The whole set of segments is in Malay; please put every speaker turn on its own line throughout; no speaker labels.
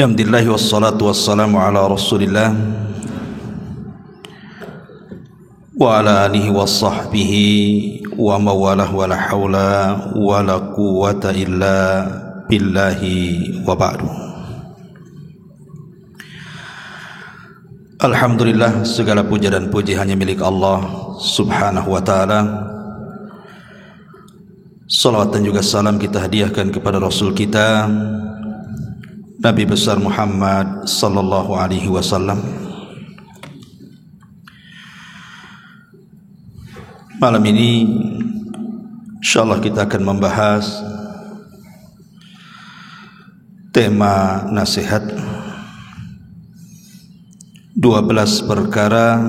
Alhamdulillah wassalatu wassalamu ala Rasulillah wa ala alihi wa sahbihi wa mawalah wa la hawla wa la quwwata illa billahi wa ba'du. Alhamdulillah, segala puja dan puji hanya milik Allah subhanahu wa ta'ala. Salawat dan juga salam kita hadiahkan kepada Rasul kita Nabi besar Muhammad sallallahu alaihi wasallam. Malam ini insyaallah kita akan membahas tema nasihat 12 perkara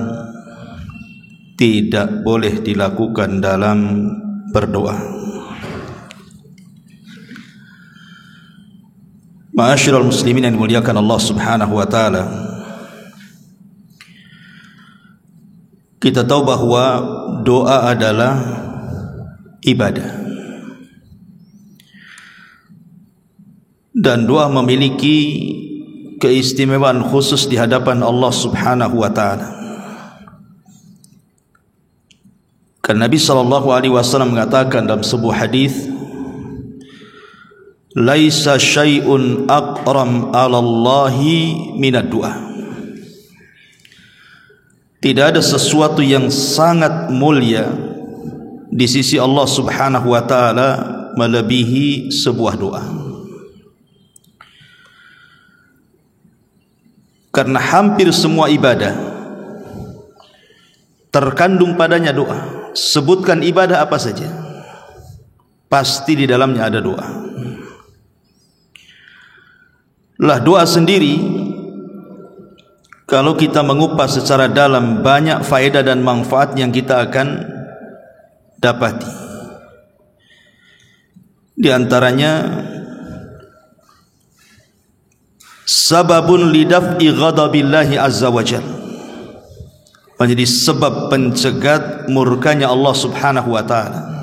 tidak boleh dilakukan dalam berdoa. Ma'asyiral muslimin yang dimuliakan Allah subhanahu wa ta'ala, kita tahu bahwa doa adalah ibadah, dan doa memiliki keistimewaan khusus di hadapan Allah subhanahu wa ta'ala. Karena Nabi sallallahu alaihi wasallam mengatakan dalam sebuah hadis, laisa syai'un aqram 'ala Allahi minad du'a. Tidak ada sesuatu yang sangat mulia di sisi Allah subhanahu wa ta'ala melebihi sebuah doa. Karena hampir semua ibadah terkandung padanya doa. Sebutkan ibadah apa saja, pasti di dalamnya ada doa. Lah doa sendiri, kalau kita mengupas secara dalam, banyak faedah dan manfaat yang kita akan dapati. Di antaranya, sababun lidaf'i ghadabillahi azza wa jalla, menjadi sebab pencegat murkanya Allah subhanahu wa ta'ala.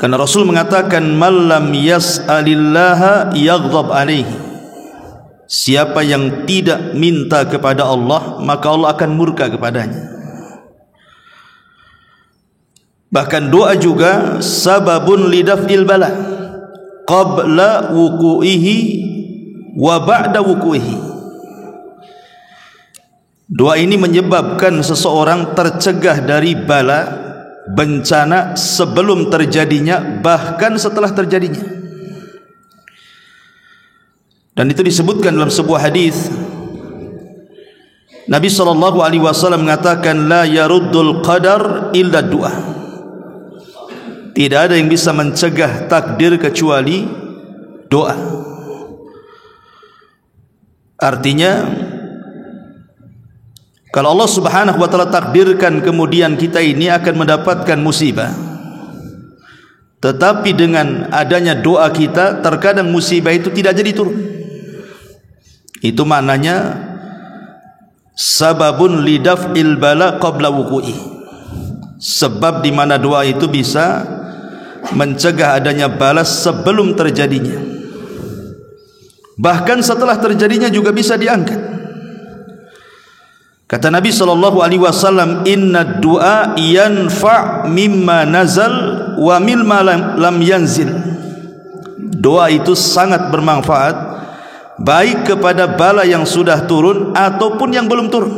Karena Rasul mengatakan, man lam yas'alillaha yaghdab alaihi, siapa yang tidak minta kepada Allah, maka Allah akan murka kepadanya. Bahkan doa juga sababun lidaf'il bala qabla wuku'ihi wa ba'da wuku'ihi. Doa ini menyebabkan seseorang tercegah dari bala, bencana, sebelum terjadinya, bahkan setelah terjadinya. Dan itu disebutkan dalam sebuah hadis, Nabi sallallahu alaihi wasallam mengatakan, la yaruddul qadar illa du'a. Tidak ada yang bisa mencegah takdir kecuali doa. Artinya, kalau Allah subhanahu wa ta'ala takdirkan kemudian kita ini akan mendapatkan musibah, tetapi dengan adanya doa kita, terkadang musibah itu tidak jadi turun. Itu maknanya sababun lidaf'il bala qabla wuku'i, sebab di mana doa itu bisa mencegah adanya balas sebelum terjadinya, bahkan setelah terjadinya juga bisa diangkat. Kata Nabi sallallahu alaihi wasallam, inna du'a yanfa' mimma nazal wa mimma lam yanzil. Doa itu sangat bermanfaat, baik kepada bala yang sudah turun ataupun yang belum turun.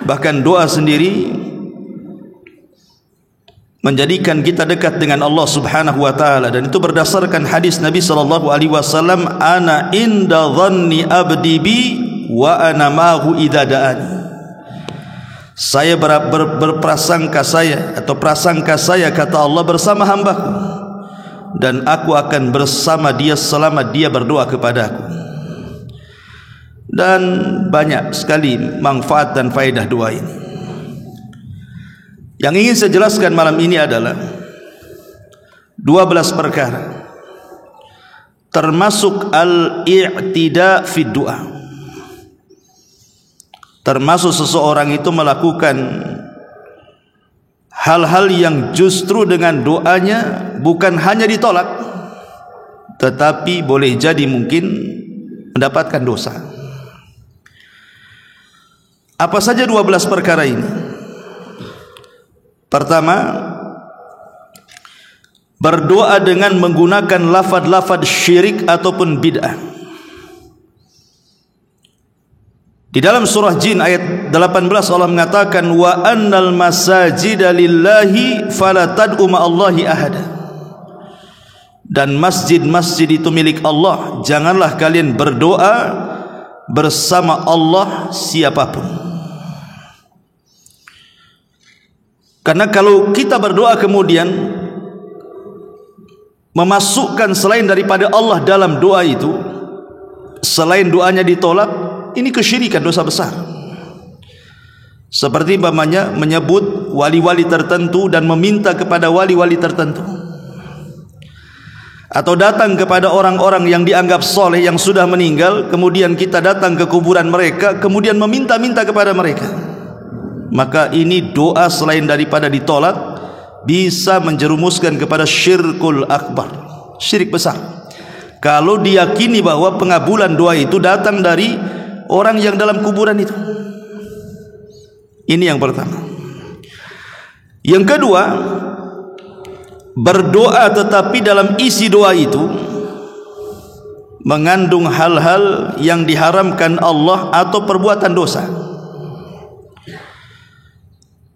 Bahkan doa sendiri menjadikan kita dekat dengan Allah subhanahu wa ta'ala, dan itu berdasarkan hadis Nabi sallallahu alaihi wasallam, ana inda dhanni abdi bi wa ana ma'hu idza da'ani. Saya berprasangka saya, atau prasangka saya, kata Allah, bersama hambaku, dan aku akan bersama dia selama dia berdoa kepadaku. Dan banyak sekali manfaat dan faedah doa ini. Yang ingin saya jelaskan malam ini adalah 12 perkara, termasuk al-i'tida fi du'a, termasuk seseorang itu melakukan hal-hal yang justru dengan doanya bukan hanya ditolak, tetapi boleh jadi mungkin mendapatkan dosa. Apa saja 12 perkara ini? Pertama, berdoa dengan menggunakan lafaz-lafaz syirik ataupun bid'ah. Di dalam surah Jin ayat 18 Allah mengatakan wa annal masajida lillahi fala tad'u ma'allahi ahada. Dan masjid-masjid itu milik Allah, janganlah kalian berdoa bersama Allah siapapun. Karena kalau kita berdoa kemudian memasukkan selain daripada Allah dalam doa itu, selain doanya ditolak, ini kesyirikan, dosa besar. Seperti umpamanya menyebut wali-wali tertentu dan meminta kepada wali-wali tertentu, atau datang kepada orang-orang yang dianggap soleh yang sudah meninggal, kemudian kita datang ke kuburan mereka kemudian meminta-minta kepada mereka. Maka ini doa selain daripada ditolak bisa menjerumuskan kepada syirkul akbar, syirik besar. Kalau diyakini bahwa pengabulan doa itu datang dari orang yang dalam kuburan itu. Ini yang pertama. Yang kedua, berdoa tetapi dalam isi doa itu mengandung hal-hal yang diharamkan Allah atau perbuatan dosa.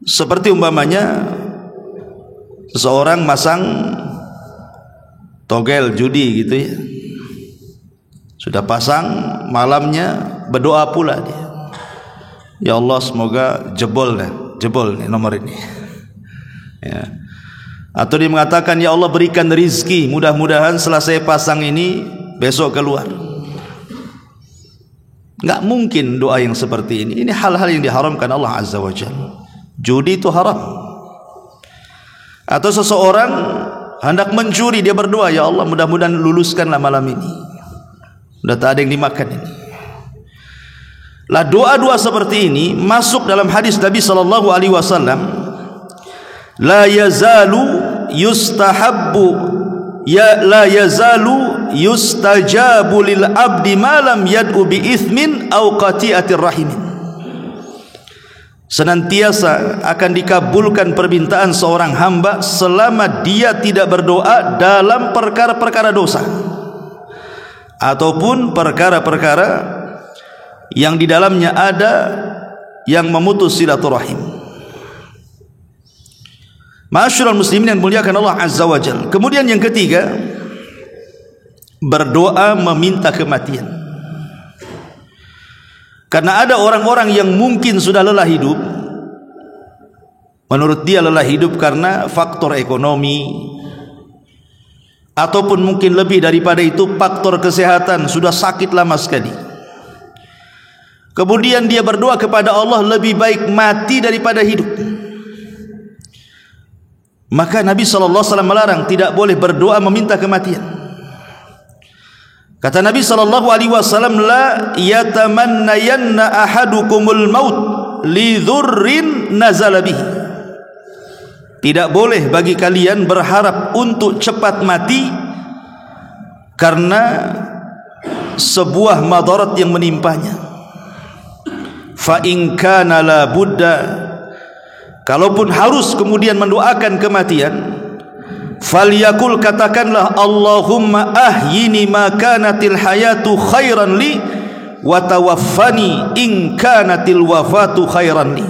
Seperti umpamanya seseorang masang togel judi gitu ya, sudah pasang, malamnya berdoa pula dia, ya Allah semoga jebol nih nomor ini ya. Atau dia mengatakan ya Allah berikan rizki, mudah-mudahan setelah saya pasang ini besok keluar. Enggak mungkin doa yang seperti ini. Ini hal-hal yang diharamkan Allah Azza wa Jalla. Judi itu haram. Atau seseorang hendak mencuri, dia berdoa ya Allah mudah-mudahan luluskanlah malam ini, sudah tak ada yang dimakan ini. Lah doa-doa seperti ini masuk dalam hadis Nabi sallallahu alaihi wasallam, la yazalu yustahabbu ya la yazalu yustajabu lil abdi ma lam yad'u bi ithmin aw qati'atir rahimin. Senantiasa akan dikabulkan permintaan seorang hamba selama dia tidak berdoa dalam perkara-perkara dosa ataupun perkara-perkara yang di dalamnya ada yang memutus silaturahim. Ma'asyiral muslimin yang muliakan Allah Azza wa Jalla. Kemudian yang ketiga, berdoa meminta kematian. Karena ada orang-orang yang mungkin sudah lelah hidup. Menurut dia lelah hidup karena faktor ekonomi, ataupun mungkin lebih daripada itu faktor kesehatan, sudah sakit lama sekali. Kemudian dia berdoa kepada Allah, lebih baik mati daripada hidup. Maka Nabi SAW melarang, tidak boleh berdoa meminta kematian. Kata Nabi SAW, la yatamannayanna ahadukumul maut li dhurrin nazala bihi. Tidak boleh bagi kalian berharap untuk cepat mati karena sebuah madarat yang menimpanya. Fa in kana la budda, kalaupun harus kemudian mendoakan kematian, falyakul, katakanlah Allahumma ahyini ma kanatil hayatu khairan li wa tawaffani in kanatil wafatu khairan li.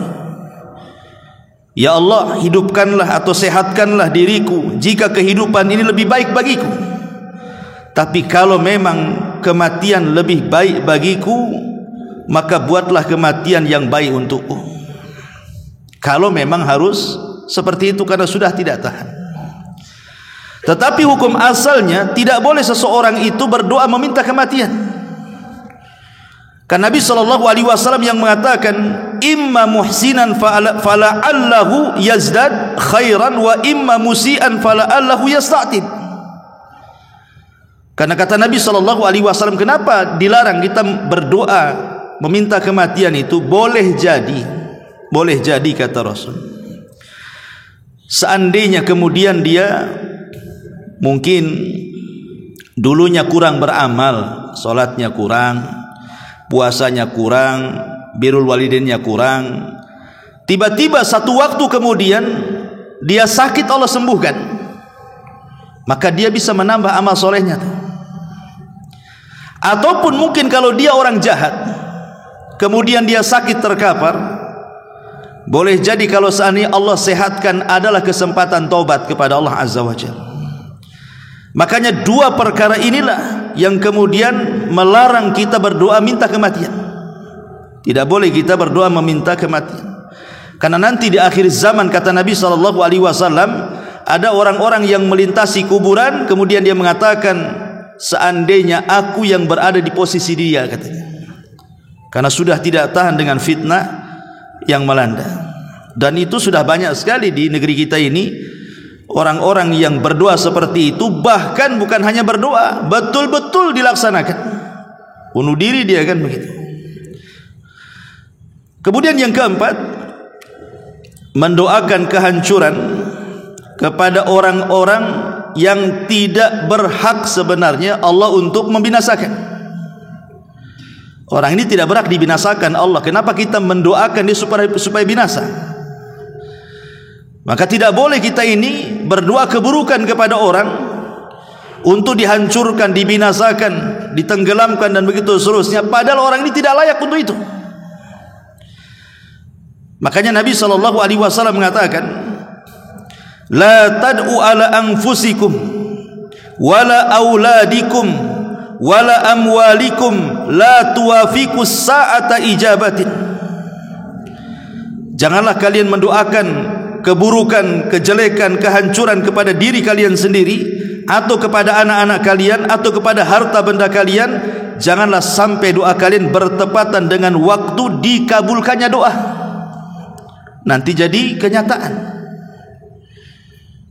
Ya Allah, hidupkanlah atau sehatkanlah diriku jika kehidupan ini lebih baik bagiku, tapi kalau memang kematian lebih baik bagiku, maka buatlah kematian yang baik untukku. Kalau memang harus seperti itu karena sudah tidak tahan. Tetapi hukum asalnya tidak boleh seseorang itu berdoa meminta kematian. Karena Nabi SAW yang mengatakan, imma muhsinan fala'allahu yazdad khairan wa imma musian fala'allahu yasta'tid. Karena kata Nabi SAW, kenapa dilarang kita berdoa meminta kematian itu? Boleh jadi kata Rasul, seandainya kemudian dia mungkin dulunya kurang beramal, salatnya kurang, puasanya kurang, birrul walidainnya kurang, tiba-tiba satu waktu kemudian dia sakit, Allah sembuhkan, maka dia bisa menambah amal solehnya. Ataupun mungkin kalau dia orang jahat, kemudian dia sakit terkapar, boleh jadi kalau seandainya Allah sehatkan adalah kesempatan taubat kepada Allah Azza wa Jalla. Makanya dua perkara inilah yang kemudian melarang kita berdoa minta kematian. Tidak boleh kita berdoa meminta kematian, karena nanti di akhir zaman kata Nabi SAW, ada orang-orang yang melintasi kuburan, kemudian dia mengatakan, seandainya aku yang berada di posisi dia, katanya, karena sudah tidak tahan dengan fitnah yang melanda. Dan itu sudah banyak sekali di negeri kita ini orang-orang yang berdoa seperti itu, bahkan bukan hanya berdoa, betul-betul dilaksanakan, bunuh diri dia, kan begitu. Kemudian yang keempat, mendoakan kehancuran kepada orang-orang yang tidak berhak sebenarnya Allah untuk membinasakan. Orang ini tidak berhak dibinasakan Allah, kenapa kita mendoakan dia supaya binasa? Maka tidak boleh kita ini berdoa keburukan kepada orang untuk dihancurkan, dibinasakan, ditenggelamkan dan begitu seterusnya, padahal orang ini tidak layak untuk itu. Makanya Nabi SAW mengatakan, la tad'u ala anfusikum wala auladikum wala amwalikum la tuwafiqus sa'ata ijabatin. Janganlah kalian mendoakan keburukan, kejelekan, kehancuran kepada diri kalian sendiri, atau kepada anak-anak kalian, atau kepada harta benda kalian. Janganlah sampai doa kalian bertepatan dengan waktu dikabulkannya doa, nanti jadi kenyataan.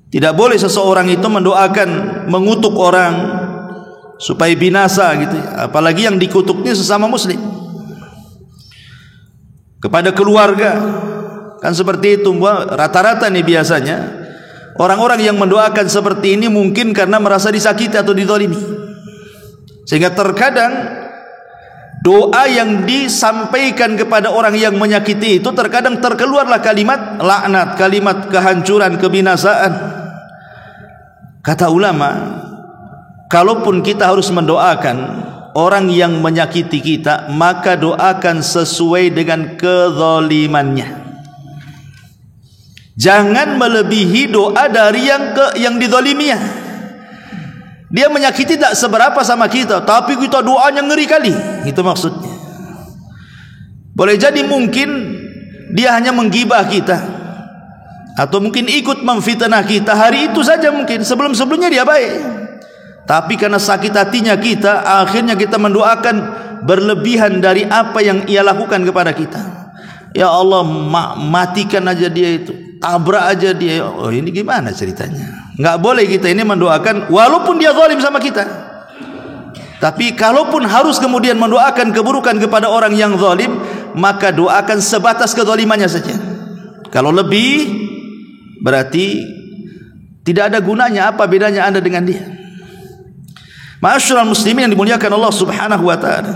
Tidak boleh seseorang itu mendoakan, mengutuk orang supaya binasa gitu, apalagi yang dikutuknya sesama muslim. Kepada keluarga kan seperti itu. Rata-rata nih biasanya orang-orang yang mendoakan seperti ini mungkin karena merasa disakiti atau dizalimi, sehingga terkadang doa yang disampaikan kepada orang yang menyakiti itu terkadang terkeluarlah kalimat laknat, kalimat kehancuran, kebinasaan. Kata ulama, kalaupun kita harus mendoakan orang yang menyakiti kita, maka doakan sesuai dengan kezalimannya. Jangan melebihi doa dari yang dizaliminya. Dia menyakiti tak seberapa sama kita, tapi kita doanya ngeri kali. Itu maksudnya. Boleh jadi mungkin dia hanya menggibah kita, atau mungkin ikut memfitnah kita hari itu saja mungkin. Sebelum-sebelumnya dia baik, tapi karena sakit hatinya kita, akhirnya kita mendoakan berlebihan dari apa yang ia lakukan kepada kita. Ya Allah, matikan aja dia itu, tabrak aja dia. Oh, ini gimana ceritanya? Enggak boleh kita ini mendoakan walaupun dia zalim sama kita. Tapi kalaupun harus kemudian mendoakan keburukan kepada orang yang zalim, maka doakan sebatas kezalimannya saja. Kalau lebih, berarti tidak ada gunanya. Apa bedanya Anda dengan dia? Ma'asyiral muslimin yang dimuliakan Allah Subhanahu wa taala.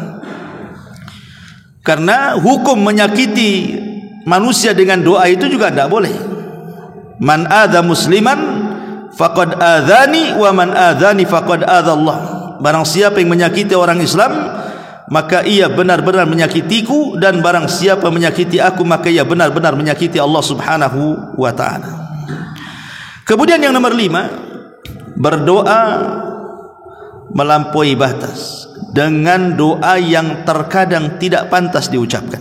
Karena hukum menyakiti manusia dengan doa itu juga tidak boleh. Man adza musliman faqad adzani wa man adzani faqad adza Allah. Barang siapa yang menyakiti orang Islam, maka ia benar-benar menyakitiku, dan barang siapa menyakiti aku, maka ia benar-benar menyakiti Allah Subhanahu wa taala. Kemudian yang nomor 5, berdoa melampaui batas dengan doa yang terkadang tidak pantas diucapkan.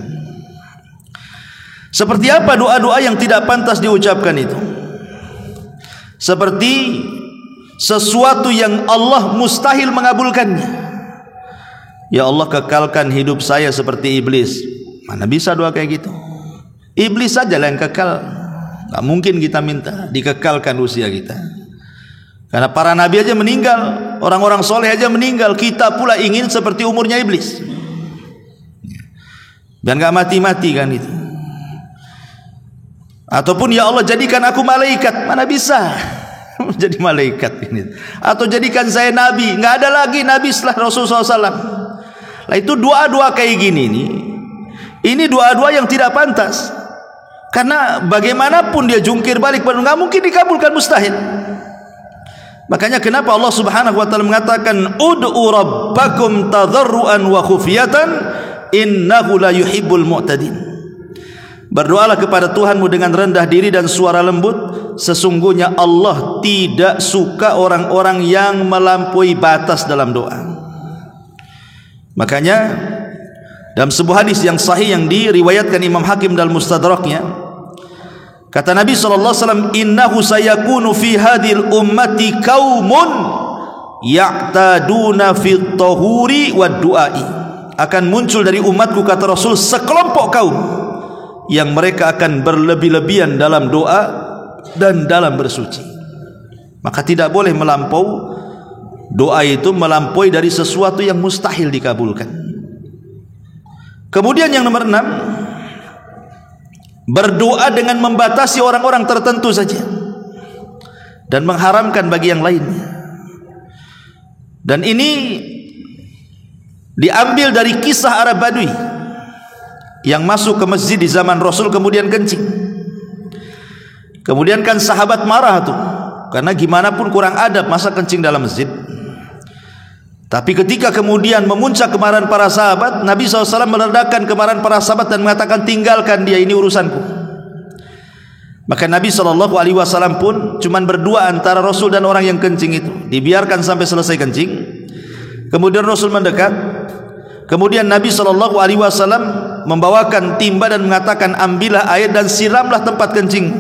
Seperti apa doa-doa yang tidak pantas diucapkan itu? Seperti sesuatu yang Allah mustahil mengabulkannya. Ya Allah, kekalkan hidup saya seperti iblis. Mana bisa doa kayak gitu? Iblis saja lah yang kekal. Tak mungkin kita minta dikekalkan usia kita. Karena para nabi aja meninggal, orang-orang soleh aja meninggal, kita pula ingin seperti umurnya iblis. Biar gak mati-mati kan itu. Ataupun ya Allah jadikan aku malaikat, mana bisa? jadi malaikat ini, atau jadikan saya nabi. Nggak ada lagi nabi setelah Rasulullah SAW. Nah, itu doa-doa kayak gini nih, ini doa-doa yang tidak pantas, karena bagaimanapun dia jungkir balik, nggak mungkin dikabulkan, mustahil. Makanya kenapa Allah Subhanahu wa taala mengatakan ud'u rabbakum tadarruan wa khufyatan innahu la yuhibbul mu'tadin. Berdoalah kepada Tuhanmu dengan rendah diri dan suara lembut, sesungguhnya Allah tidak suka orang-orang yang melampaui batas dalam doa. Makanya dalam sebuah hadis yang sahih yang diriwayatkan Imam Hakim dalam Mustadraknya, kata Nabi SAW, innahu sayakunu fi hadhil ummati qaumun ya'taduna fit tahuri wad du'ai. Akan muncul dari umatku, kata Rasul, sekelompok kaum yang mereka akan berlebih-lebihan dalam doa dan dalam bersuci. Maka tidak boleh melampau doa itu, melampaui dari sesuatu yang mustahil dikabulkan. Kemudian yang nomor 6, berdoa dengan membatasi orang-orang tertentu saja dan mengharamkan bagi yang lainnya. Dan ini diambil dari kisah Arab Badui yang masuk ke masjid di zaman Rasul kemudian kencing. Kemudian kan sahabat marah tuh, karena gimana pun kurang adab masa kencing dalam masjid. Tapi ketika kemudian memuncak kemarahan para sahabat, Nabi SAW meredakan kemarahan para sahabat dan mengatakan, tinggalkan dia, ini urusanku. Maka Nabi SAW pun cuman berdua antara Rasul dan orang yang kencing itu, dibiarkan sampai selesai kencing. Kemudian Rasul mendekat. Kemudian Nabi SAW membawakan timba dan mengatakan, ambillah air dan siramlah tempat kencing.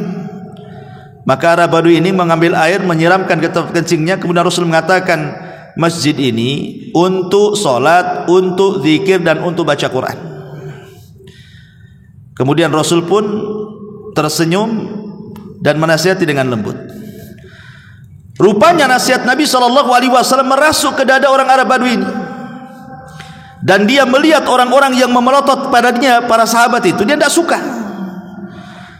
Maka Arab Badui ini mengambil air, menyiramkan ke tempat kencingnya. Kemudian Rasul mengatakan, masjid ini untuk solat, untuk zikir, dan untuk baca Quran. Kemudian Rasul pun tersenyum dan menasihati dengan lembut. Rupanya nasihat Nabi SAW merasuk ke dada orang Arab Badui ini, dan dia melihat orang-orang yang memelotot padanya, para sahabat itu, dia tidak suka.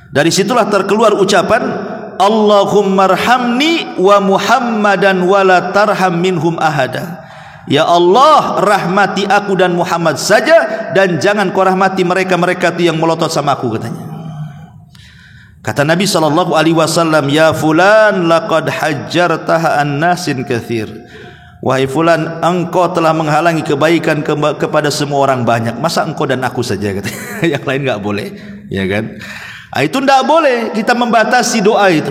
Dari situlah terkeluar ucapan, Allahumma arhamni wa Muhammadan wala tarham minhum ahada. Ya Allah, rahmati aku dan Muhammad saja, dan jangan kau rahmati mereka-mereka itu yang melotot sama aku, katanya. Kata Nabi SAW, ya fulan laqad hajjartaha an-nasin kathir. Wahai fulan, engkau telah menghalangi kebaikan kepada semua orang banyak. Masa engkau dan aku saja, katanya. Yang lain enggak boleh, ya kan? Itu tidak boleh kita membatasi doa itu,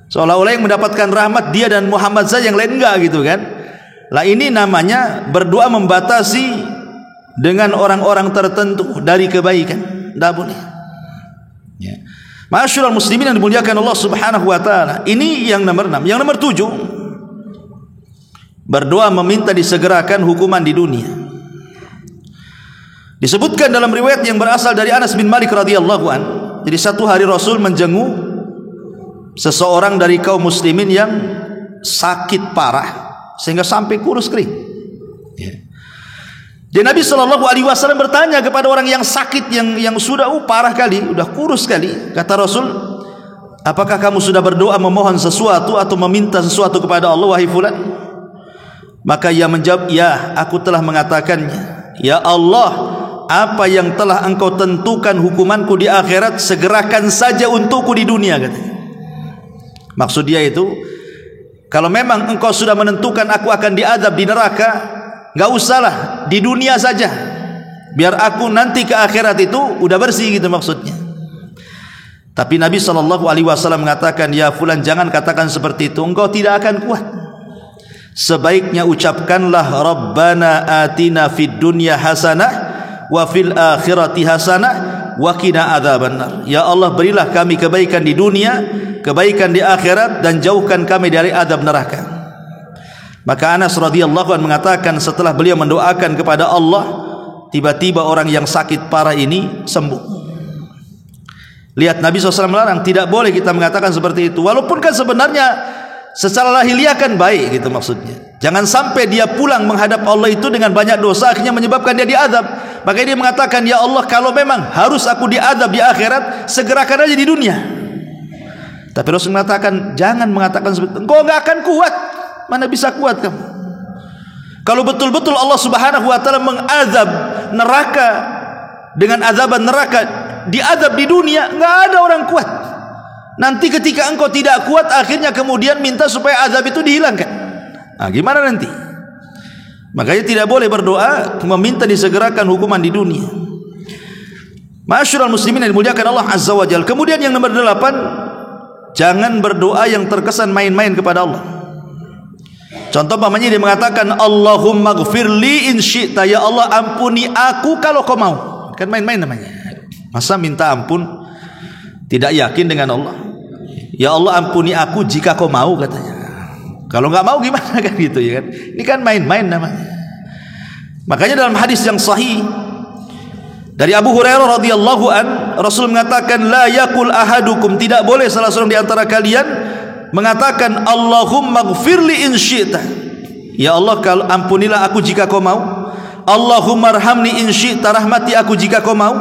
seolah-olah yang mendapatkan rahmat dia dan Muhammad saja, yang lain enggak, gitu kan. Lah ini namanya berdoa membatasi dengan orang-orang tertentu dari kebaikan, tidak boleh, ya. Ma'asyiral muslimin yang dimuliakan Allah Subhanahu wa taala. Ini yang nomor 6. Yang nomor 7, berdoa meminta disegerakan hukuman di dunia. Disebutkan dalam riwayat yang berasal dari Anas bin Malik radhiyallahu an. Jadi satu hari Rasul menjenguk seseorang dari kaum muslimin yang sakit parah sehingga sampai kurus kering. Dan Nabi SAW bertanya kepada orang yang sakit, yang sudah parah kali, sudah kurus kali. Kata Rasul, apakah kamu sudah berdoa memohon sesuatu atau meminta sesuatu kepada Allah, wahai fulan? Maka ia menjawab, ya, aku telah mengatakannya. Ya Allah, apa yang telah engkau tentukan hukumanku di akhirat, segerakan saja untukku di dunia, katanya. Maksud dia itu, kalau memang engkau sudah menentukan aku akan diazab di neraka, enggak usahlah, di dunia saja, biar aku nanti ke akhirat itu udah bersih, gitu maksudnya. Tapi Nabi SAW mengatakan, ya fulan, jangan katakan seperti itu, engkau tidak akan kuat. Sebaiknya ucapkanlah, Rabbana atina fid dunya hasanah wa fil akhirati hasanah wa qina adzabannar. Ya Allah, berilah kami kebaikan di dunia, kebaikan di akhirat, dan jauhkan kami dari azab neraka. Maka Anas radhiyallahu anhu mengatakan, setelah beliau mendoakan kepada Allah, tiba-tiba orang yang sakit parah ini sembuh. Lihat, Nabi SAW melarang, tidak boleh kita mengatakan seperti itu, walaupun kan sebenarnya secara lahiriah kan baik, gitu maksudnya. Jangan sampai dia pulang menghadap Allah itu dengan banyak dosa, akhirnya menyebabkan dia diazab. Maka dia mengatakan, ya Allah, kalau memang harus aku diazab di akhirat, segerakan aja di dunia. Tapi Rasul mengatakan, jangan mengatakan seperti itu. Engkau enggak akan kuat. Mana bisa kuat kamu? Kalau betul-betul Allah Subhanahu wa taala mengazab neraka dengan azaban neraka, diazab di dunia, enggak ada orang kuat. Nanti ketika engkau tidak kuat, akhirnya kemudian minta supaya azab itu dihilangkan. Nah, gimana nanti? Makanya tidak boleh berdoa meminta disegerakan hukuman di dunia. Ma'asyiral muslimin yang dimuliakan Allah Azza wa Jalla. Kemudian yang nomor 8, jangan berdoa yang terkesan main-main kepada Allah. Contoh pamannya dia mengatakan, Allahumma gfirli in syi'ta, ya Allah ampuni aku kalau kau mau. Kan main-main namanya. Masa minta ampun tidak yakin dengan Allah? Ya Allah ampuni aku jika kau mau, katanya. Kalau nggak mau gimana kan gitu ya kan? Ini kan main-main namanya. Makanya dalam hadis yang sahih dari Abu Hurairah radhiyallahu an, Rasul mengatakan, la yakul ahadukum, tidak boleh salah seorang di antara kalian mengatakan Allahumma gfirli in syi'ta, ya Allah kalau ampunilah aku jika kau mau. Allahumma arhamni in syi'ta, rahmati aku jika kau mau.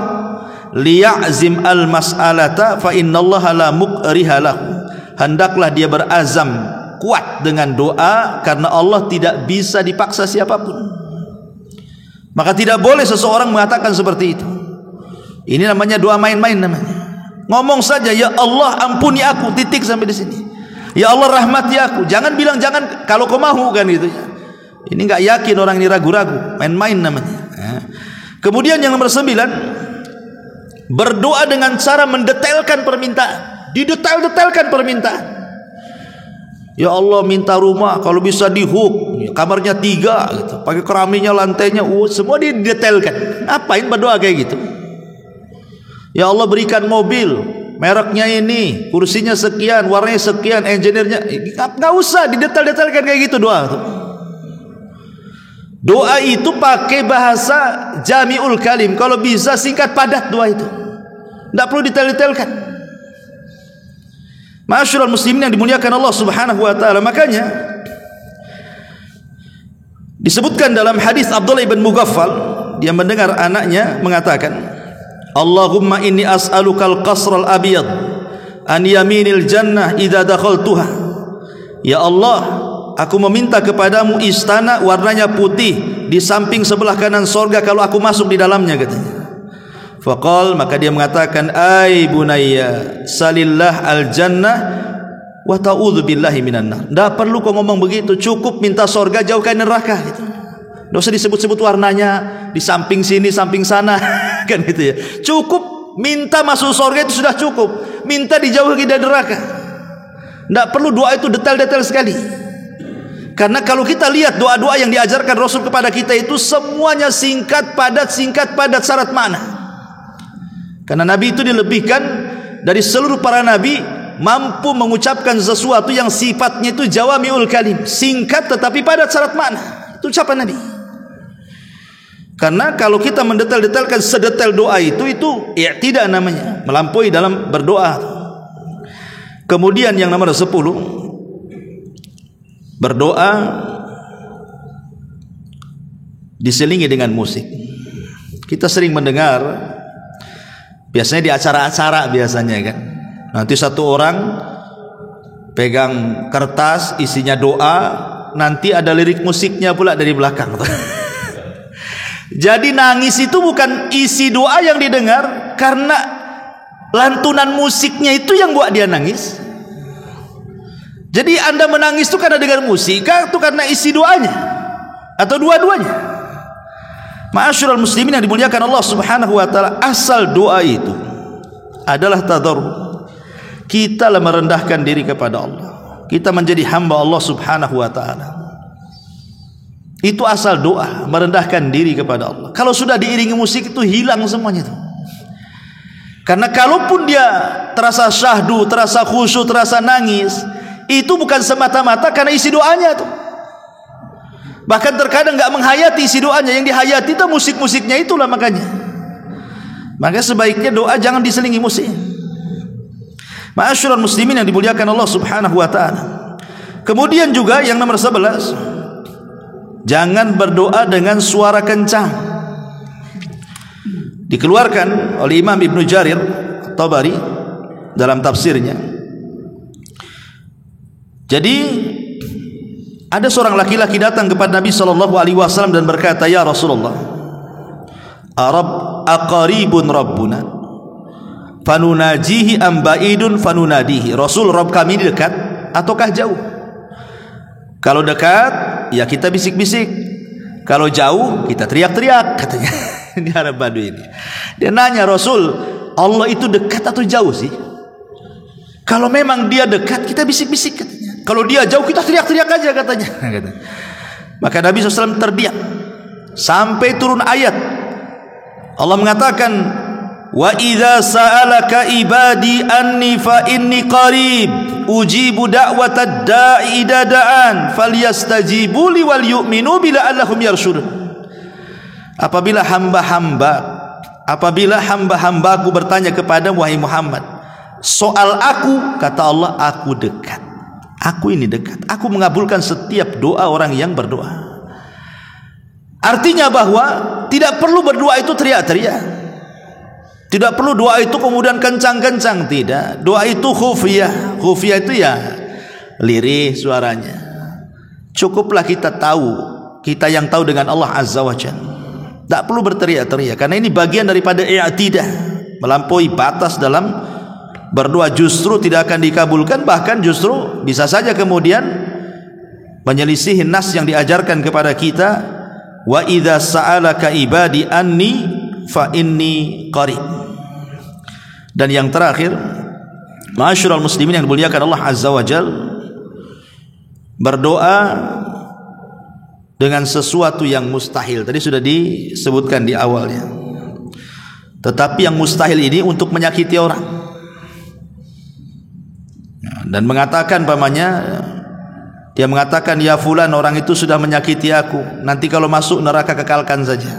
Liya'zim al mas'alata fa innallaha la muqriha lahu, hendaklah dia berazam kuat dengan doa karena Allah tidak bisa dipaksa siapapun. Maka tidak boleh seseorang mengatakan seperti itu. Ini namanya doa main-main namanya. Ngomong saja, ya Allah ampuni aku, titik sampai di sini. Ya Allah rahmati aku. Jangan bilang jangan kalau kau mau kan gitu. Ini enggak yakin orang ini, ragu-ragu, main-main namanya. Kemudian yang nomor 9, berdoa dengan cara mendetailkan permintaan. Didetail-detailkan permintaan. Ya Allah minta rumah kalau bisa di hook, kamarnya 3 gitu, pakai keramiknya, lantainya, semua didetailkan. Ngapain berdoa kayak gitu? Ya Allah berikan mobil, mereknya ini, kursinya sekian, warnanya sekian, engineer-nya. Nggak usah didetail-detailkan kayak gitu doa. Doa itu pakai bahasa jami'ul kalim. Kalau bisa singkat padat doa itu. Nggak perlu detail-detailkan. Ma'asyiral muslimin yang dimuliakan Allah Subhanahu wa taala. Makanya disebutkan dalam hadis Abdullah ibn Mughaffal, dia mendengar anaknya mengatakan, Allahumma inni as'alukal qasral abiyad an yaminil jannah idza dakhaltuha. Ya Allah, aku meminta kepadamu istana warnanya putih di samping sebelah kanan surga kalau aku masuk di dalamnya, katanya. Faqal, maka dia mengatakan, ai bunayya salillah al jannah wa ta'udzu billahi minan nar. Enggak perlu kau ngomong begitu, cukup minta surga, jauhkan neraka gitu. Enggak usah disebut-sebut warnanya di samping sini, samping sana kan gitu ya. Cukup minta masuk surga itu sudah cukup. Minta dijauhi dari neraka. Enggak perlu doa itu detail-detail sekali. Karena kalau kita lihat doa-doa yang diajarkan Rasul kepada kita itu semuanya singkat padat, syarat makna. Karena Nabi itu dilebihkan dari seluruh para Nabi, mampu mengucapkan sesuatu yang sifatnya itu jawami'ul kalim, singkat tetapi padat syarat makna. Itu ucapan Nabi. Karena kalau kita mendetail-detailkan sedetail doa itu tidak namanya, melampaui dalam berdoa. Kemudian yang nomor 10, berdoa diselingi dengan musik. Kita sering mendengar, biasanya di acara-acara biasanya kan, nanti satu orang pegang kertas isinya doa, nanti ada lirik musiknya pula dari belakang. Jadi nangis itu bukan isi doa yang didengar, karena lantunan musiknya itu yang buat dia nangis. Jadi Anda menangis itu karena dengar musik atau karena isi doanya, atau dua-duanya? Ma'asyiral muslimin yang dimuliakan Allah Subhanahu wa taala, asal doa itu adalah tadarrur. Kita merendahkan diri kepada Allah. Kita menjadi hamba Allah Subhanahu wa taala. Itu asal doa, merendahkan diri kepada Allah. Kalau sudah diiringi musik itu hilang semuanya itu. Karena kalaupun dia terasa syahdu, terasa khusyuk, terasa nangis, itu bukan semata-mata karena isi doanya tuh. Bahkan terkadang enggak menghayati isi doanya, yang dihayati itu musik-musiknya itulah makanya. Maka sebaiknya doa jangan diselingi musik. Ma'asyiral muslimin yang dimuliakan Allah Subhanahu wa taala. Kemudian juga yang nomor 11, jangan berdoa dengan suara kencang. Dikeluarkan oleh Imam Ibnu Jarir Tabari dalam tafsirnya, Jadi ada seorang laki-laki datang kepada Nabi SAW dan berkata, ya Rasulullah, aqaribun rabbuna fanunajihi am ba'idun fanunadihi. Rasul, Rabb kami ini dekat ataukah jauh? Kalau dekat ya kita bisik-bisik, kalau jauh kita teriak-teriak, katanya. Ini Arab Badui ini. Dia nanya, Rasul, Allah itu dekat atau jauh sih? Kalau memang dia dekat kita bisik-bisik, katanya. Kalau dia jauh kita teriak-teriak aja, katanya. Maka Nabi SAW terdiam sampai turun ayat. Allah mengatakan, wa idza sa'alaka ibadi anni fa inni qarib ujibu da'watad da'i idza da'an falyastajibu li wal yu'minu bila allahum yarshudun. Apabila hamba-hambaku bertanya kepada wahai Muhammad soal aku, kata Allah, aku dekat. Aku ini dekat. Aku mengabulkan setiap doa orang yang berdoa. Artinya bahwa tidak perlu berdoa itu teriak-teriak. Tidak perlu doa itu kemudian kencang-kencang, tidak. Doa itu khufiyah. Khufiyah itu ya lirih suaranya. Cukuplah kita tahu, kita yang tahu dengan Allah Azza wa Jalla. Tak perlu berteriak-teriak, karena ini bagian daripada i'tidah, melampaui batas dalam berdoa justru tidak akan dikabulkan, bahkan justru bisa saja kemudian menyelisihi nas yang diajarkan kepada kita, wa idza sa'alaka ibadi anni fa inni qarib. Dan yang terakhir, ma'asyiral muslimin yang dimuliakan Allah Azza wa Jalla, berdoa dengan sesuatu yang mustahil. Tadi sudah disebutkan di awalnya. Tetapi yang mustahil ini untuk menyakiti orang. Dan mengatakan pamannya, dia mengatakan, ya fulan, orang itu sudah menyakiti aku, nanti kalau masuk neraka kekalkan saja.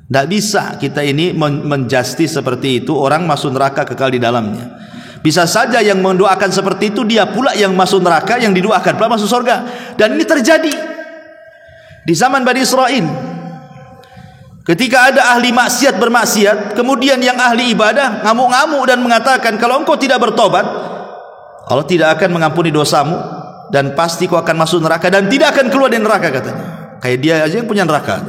Tidak bisa kita ini menjustice seperti itu, orang masuk neraka kekal di dalamnya. Bisa saja yang mendoakan seperti itu dia pula yang masuk neraka, yang didoakan pula masuk surga. Dan ini terjadi di zaman Bani Israel. Ketika ada ahli maksiat bermaksiat, kemudian yang ahli ibadah ngamuk-ngamuk dan mengatakan, kalau engkau tidak bertobat, Allah tidak akan mengampuni dosamu dan pasti kau akan masuk neraka dan tidak akan keluar dari neraka, katanya. Kayak dia aja yang punya neraka.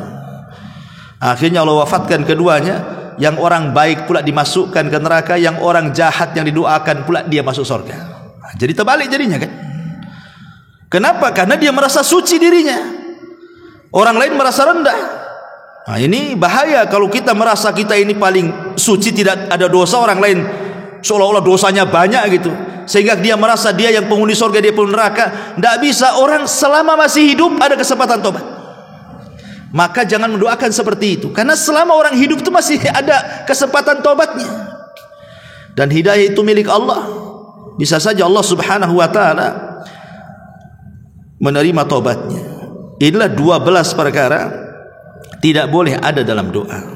Akhirnya Allah wafatkan keduanya. Yang orang baik pula dimasukkan ke neraka, yang orang jahat yang didoakan pula dia masuk surga. Jadi terbalik jadinya, kan? Kenapa? Karena dia merasa suci dirinya, orang lain merasa rendah. Nah, ini bahaya kalau kita merasa kita ini paling suci, tidak ada dosa, orang lain seolah-olah dosanya banyak gitu, sehingga dia merasa dia yang penghuni surga, dia penghuni neraka. Tidak bisa. Orang selama masih hidup ada kesempatan tobat. Maka jangan mendoakan seperti itu, karena selama orang hidup itu masih ada kesempatan tobatnya. Dan hidayah itu milik Allah. Bisa saja Allah Subhanahu wa taala menerima tobatnya. Inilah 12 perkara tidak boleh ada dalam doa.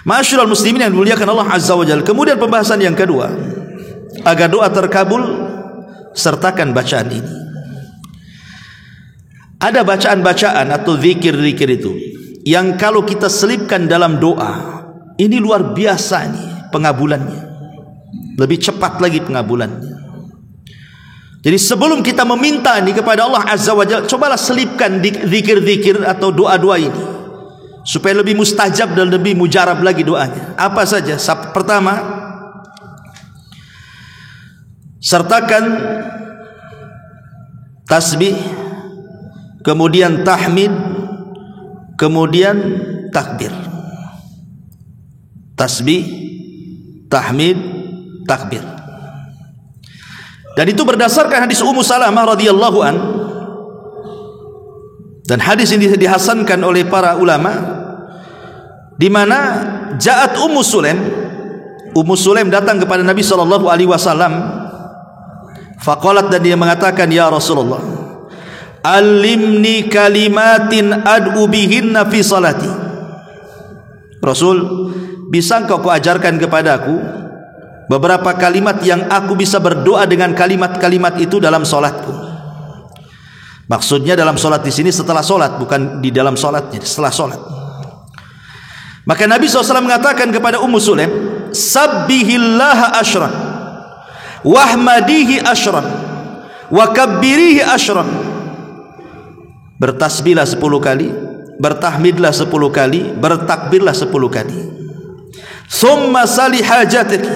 Ma'asyiral muslimin yang dimuliakan Allah Azza wa Jalla. Kemudian pembahasan yang kedua, agar doa terkabul, sertakan bacaan ini. Ada bacaan-bacaan atau zikir-zikir itu yang kalau kita selipkan dalam doa, ini luar biasa nih pengabulannya, lebih cepat lagi pengabulannya. Jadi sebelum kita meminta ini kepada Allah Azza wa Jalla, cobalah selipkan zikir-zikir atau doa-doa ini supaya lebih mustajab dan lebih mujarab lagi doanya. Apa saja? Pertama, sertakan tasbih, kemudian tahmid, kemudian takbir. Tasbih, tahmid, takbir. Dan itu berdasarkan hadis Ummu Salamah radhiyallahu an. Dan hadis ini dihasankan oleh para ulama, di mana ja'at Ummu Sulaim datang kepada Nabi sallallahu alaihi wasallam. Faqalat, dan dia mengatakan, ya Rasulullah, alimni kalimatin ad'u bihinna fi salati. Rasul, bisa engkau ajarkan kepadaku beberapa kalimat yang aku bisa berdoa dengan kalimat-kalimat itu dalam salatku. Maksudnya dalam salat di sini setelah salat, bukan di dalam salatnya, setelah salat. Maka Nabi SAW mengatakan kepada Ummu Sulaim, sabbihillaha asyran wahmadihi asyran wa kabbirihi asyran. Bertasbihlah 10 kali, bertahmidlah 10 kali, bertakbirlah 10 kali. Summa sali hajatik.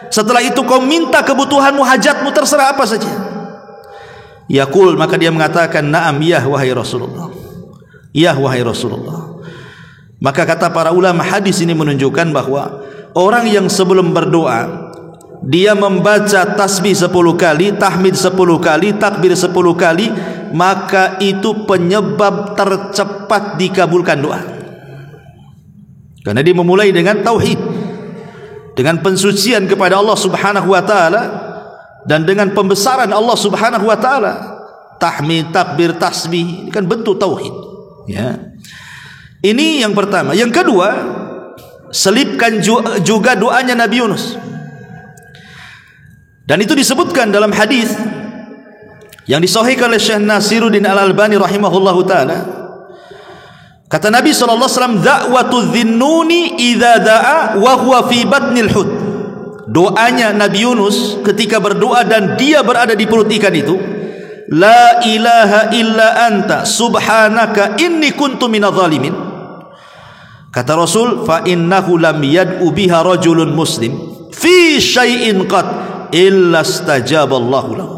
Setelah itu kau minta kebutuhanmu, hajatmu, terserah apa saja. Yaqul, maka dia mengatakan, na'am ya wahai Rasulullah, ya wahai Rasulullah. Maka kata para ulama, hadis ini menunjukkan bahwa orang yang sebelum berdoa dia membaca tasbih 10 kali, tahmid 10 kali, takbir 10 kali, maka itu penyebab tercepat dikabulkan doa. Karena dia memulai dengan tauhid, dengan pensucian kepada Allah Subhanahu wa taala, dan dengan pembesaran Allah Subhanahu wa taala. Tahmid, takbir, tasbih ini kan bentuk tauhid, ya. Ini yang pertama. Yang kedua, selipkan juga doanya Nabi Yunus. Dan itu disebutkan dalam hadis yang disahihkan oleh Syekh Nasiruddin Al-Albani rahimahullahu taala. Kata Nabi sallallahu alaihi wasallam, da'watu dhinnuni idza da'a wa huwa fi batnil hut. Doanya Nabi Yunus ketika berdoa dan dia berada di perut ikan itu, la ilaha illa anta subhanaka inni kuntu minadh dhalimin. Kata Rasul, fa innahu lam yad'u biha rajulun muslim fi syai'in qad illa stajaballahu lahu.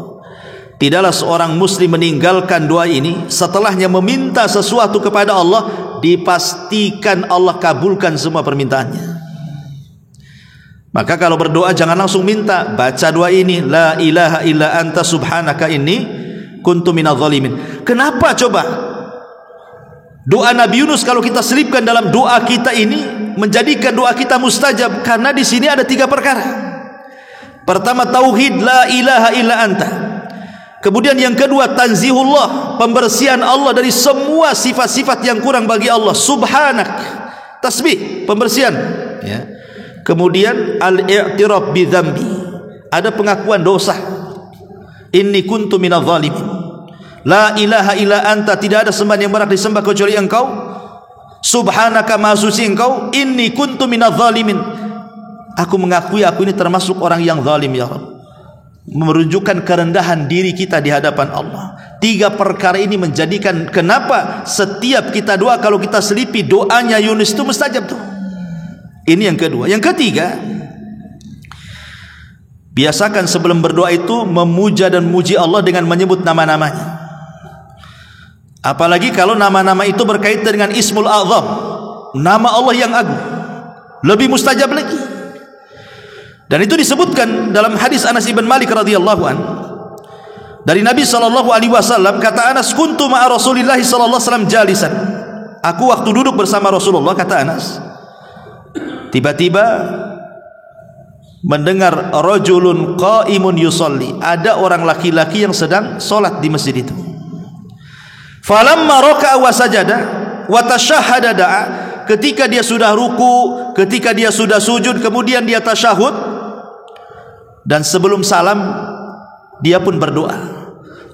Tidaklah seorang muslim meninggalkan doa ini setelahnya meminta sesuatu kepada Allah, dipastikan Allah kabulkan semua permintaannya. Maka kalau berdoa jangan langsung minta, baca doa ini, la ilaha illa anta subhanaka inni kuntu minadh dhalimin. Kenapa coba doa Nabi Yunus kalau kita selipkan dalam doa kita ini menjadikan doa kita mustajab? Karena di sini ada 3 perkara. Pertama, tauhid, la ilaha illa anta. Kemudian yang kedua, tanzihullah, pembersihan Allah dari semua sifat-sifat yang kurang bagi Allah. Subhanak, tasbih, pembersihan, ya. Kemudian al-i'tiraf bi dzambi, ada pengakuan dosa. Inni kuntu minadh dhalimin. La ilaha illa anta, tidak ada sembahan yang berhak disembah kecuali Engkau. Subhanaka, maha suci Engkau. Inni kuntu minadh dhalimin, aku mengakui aku ini termasuk orang yang zalim ya Rabb. Menunjukkan kerendahan diri kita di hadapan Allah. 3 perkara ini menjadikan kenapa setiap kita doa kalau kita selipi doanya Yunus itu mustajab tuh. Ini yang kedua. Yang ketiga, biasakan sebelum berdoa itu memuja dan memuji Allah dengan menyebut nama-namanya. Apalagi kalau nama-nama itu berkaitan dengan Ismul A'zam, nama Allah yang agung, lebih mustajab lagi. Dan itu disebutkan dalam hadis Anas ibn Malik radhiyallahu an dari Nabi sallallahu alaihi wasallam. Kata Anas, kuntu ma'a Rasulillah sallallahu alaihi wasallam jalisan. Aku waktu duduk bersama Rasulullah, kata Anas, tiba-tiba mendengar rajulun qaimun yusalli, ada orang laki-laki yang sedang salat di masjid itu. Falamma raka'a wa sajada wa tashahhada da'a, ketika dia sudah ruku, ketika dia sudah sujud, kemudian dia tasyahud, dan sebelum salam dia pun berdoa,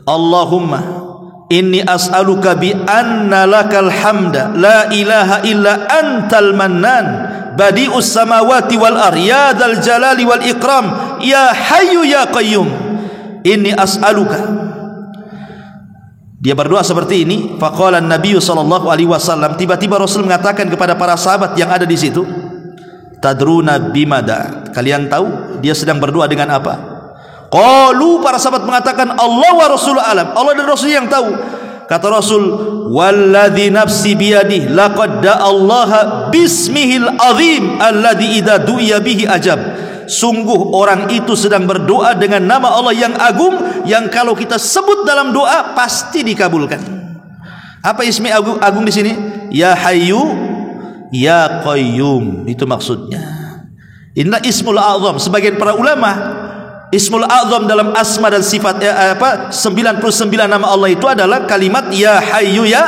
Allahumma inni as'aluka bi anna lakal hamda la ilaha illa antal mannan badi'us samawati wal ardi ya dzal jalali wal ikram ya hayyu ya qayyum inni as'aluka. Dia berdoa seperti ini. Faqala an-nabiy sallallahu alaihi wasallam, tiba-tiba Rasul mengatakan kepada para sahabat yang ada di situ, tadruna bimada, kalian tahu dia sedang berdoa dengan apa? Qalu, para sahabat mengatakan, Allah wa Rasul alam, Allah dan Rasul yang tahu. Kata Rasul, walladzi nafsi biyadihi laqad da'allaha bismihil azim alladzi idza du'iya bihi ajab. Sungguh orang itu sedang berdoa dengan nama Allah yang agung, yang kalau kita sebut dalam doa pasti dikabulkan. Apa ismi agung di sini? Ya Hayyu ya Qayyum, itu maksudnya. Inna Ismul A'zam. Sebagian para ulama, Ismul A'zam dalam asma dan sifat 99 nama Allah itu adalah kalimat Ya Hayyu ya